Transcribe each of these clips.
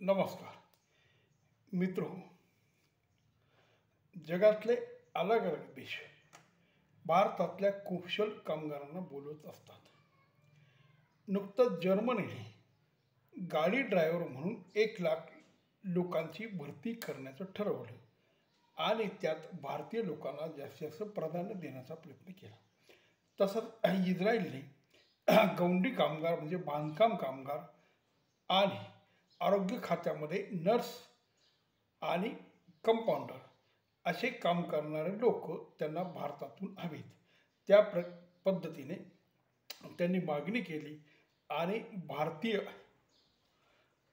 नमस्कार मित्रो, जगातले अलग अलग देश भारतातल्या कुशल कामगारांना बोलवत असतात. नुकतंच जर्मनीने गाडी ड्रायव्हर म्हणून 1,00,000 लोकांची भरती करण्याचं ठरवलं आणि त्यात भारतीय लोकांना जास्तीत जास्त प्राधान्य देण्याचा प्रयत्न केला. तसंच इस्रायलने गौंडी कामगार म्हणजे बांधकाम कामगार आणि आरोग्य खात्यामध्ये नर्स आणि कंपाऊंडर असे काम करणारे लोक त्यांना भारतातून हवेत. त्या पद्धतीने त्यांनी मागणी केली आणि भारतीय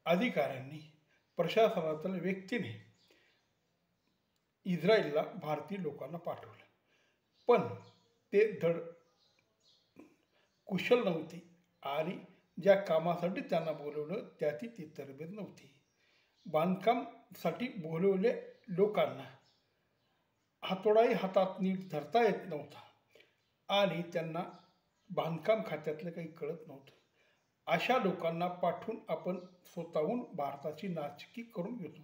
अधिकाऱ्यांनी प्रशासनातील व्यक्तीने इस्रायलला भारतीय लोकांना पाठवलं, पण ते धड कुशल नव्हती आणि ज्या कामासाठी त्यांना बोलवलं त्याची ती तरबेज नव्हती. बांधकामसाठी बोलवले लोकांना हातोडाही हातात नीट धरता येत नव्हता आणि त्यांना बांधकाम खात्यातलं काही कळत नव्हतं. अशा लोकांना पाठवून आपण स्वतःहून भारताची नाचक्की करून घेतो.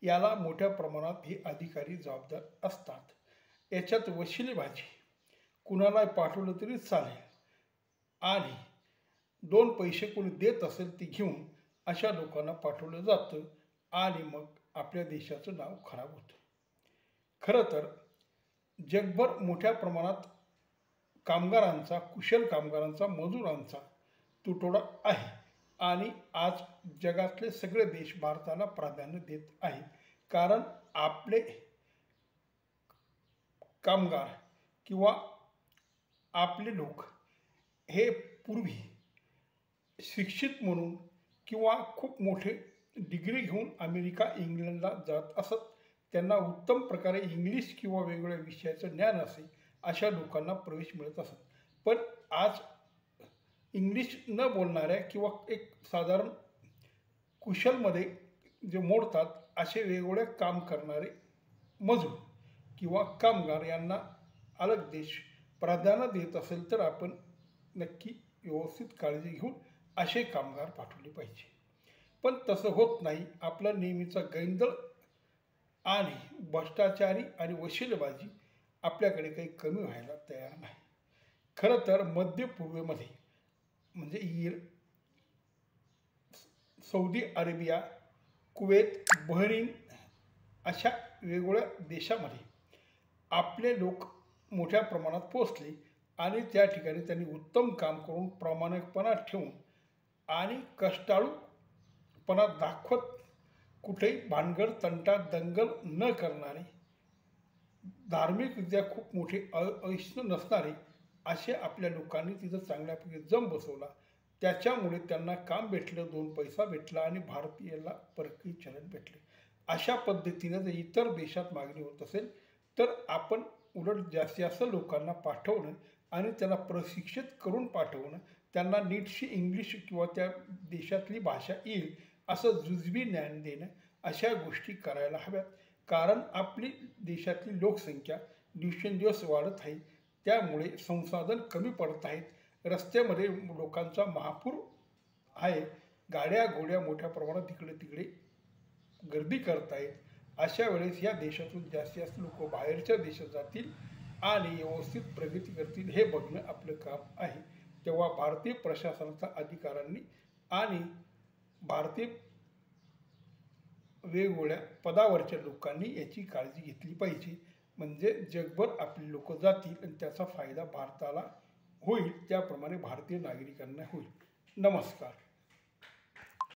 याला मोठ्या प्रमाणात हे अधिकारी जबाबदार असतात. याच्यात वशिलेबाजी, कुणाला पाठवलं तरी चालेल आणि 2 पैसे कोणी देत असेल ते घेऊन अशा लोकांना पाठवलं जातं आणि मग आपल्या देशाचं नाव खराब होतं. खरं तर जगभर मोठ्या प्रमाणात कामगारांचा, कुशल कामगारांचा, मजुरांचा तुटवडा आहे आणि आज जगातले सगळे देश भारताला प्राधान्य देत आहेत. कारण आपले कामगार किंवा आपले लोक हे पूर्वी शिक्षित म्हणून किंवा खूप मोठे डिग्री घेऊन अमेरिका, इंग्लंडला जात असत. त्यांना उत्तम प्रकारे इंग्लिश किंवा वेगवेगळ्या विषयाचं ज्ञान असे अशा लोकांना प्रवेश मिळत असत. पण आज इंग्लिश न बोलणाऱ्या किंवा एक साधारण कुशलमध्ये जे मोडतात असे वेगवेगळे काम करणारे मजूर किंवा कामगार यांना अलग देश प्राधान्य देत असेल तर आपण नक्की व्यवस्थित काळजी घेऊन असे कामगार पाठवले पाहिजे. पण तसं होत नाही. आपला नेहमीचा गैंदळ आणि भ्रष्टाचारी आणि वशिलेबाजी आपल्याकडे काही कमी व्हायला तयार नाही. खरं तर मध्य पूर्वेमध्ये म्हणजे सौदी अरेबिया, कुवेत, बहरीन अशा वेगवेगळ्या देशामध्ये आपले लोक मोठ्या प्रमाणात पोचले आणि त्या ठिकाणी त्यांनी उत्तम काम करून प्रामाणिकपणा ठेवून आणि कष्टाळूपणा दाखवत कुठेही भानगड, तंटा, दंगल न करणारे, धार्मिकरित्या खूप मोठे ऐष्ण नसणारे असे आपल्या लोकांनी तिथं चांगल्यापैकी जम बसवला. त्याच्यामुळे त्यांना काम भेटलं, 2 पैसा भेटला आणि भारतीयाला परकीय चलन भेटले. अशा पद्धतीनं जर इतर देशात मागणी होत असेल तर आपण उलट जास्तीत जास्त लोकांना पाठवणं आणि त्यांना प्रशिक्षित करून पाठवणं, त्यांना नीटशी इंग्लिश किंवा त्या देशातली भाषा येईल असं जुजबी ज्ञान देणं अशा गोष्टी करायला हव्यात. कारण आपली देशातली लोकसंख्या दिवसेंदिवस वाढत आहे. त्यामुळे संसाधन कमी पडत आहेत. रस्त्यामध्ये लोकांचा महापूर आहे. गाड्या घोड्या मोठ्या प्रमाणात इकडे तिकडे गर्दी करत आहेत. अशा वेळेस या देशातून जास्तीत जास्त लोक बाहेरच्या देशात जातील आणि व्यवस्थित प्रगती करतील हे बघणं आपलं काम आहे. तेव्हा भारतीय प्रशासनाच्या अधिकाऱ्यांनी आणि भारतीय वेगवेगळ्या पदावरच्या लोकांनी याची काळजी घेतली पाहिजे. म्हणजे जगभर आपली लोक जातील आणि त्याचा फायदा भारताला होईल, त्याप्रमाणे भारतीय नागरिकांना होईल. नमस्कार.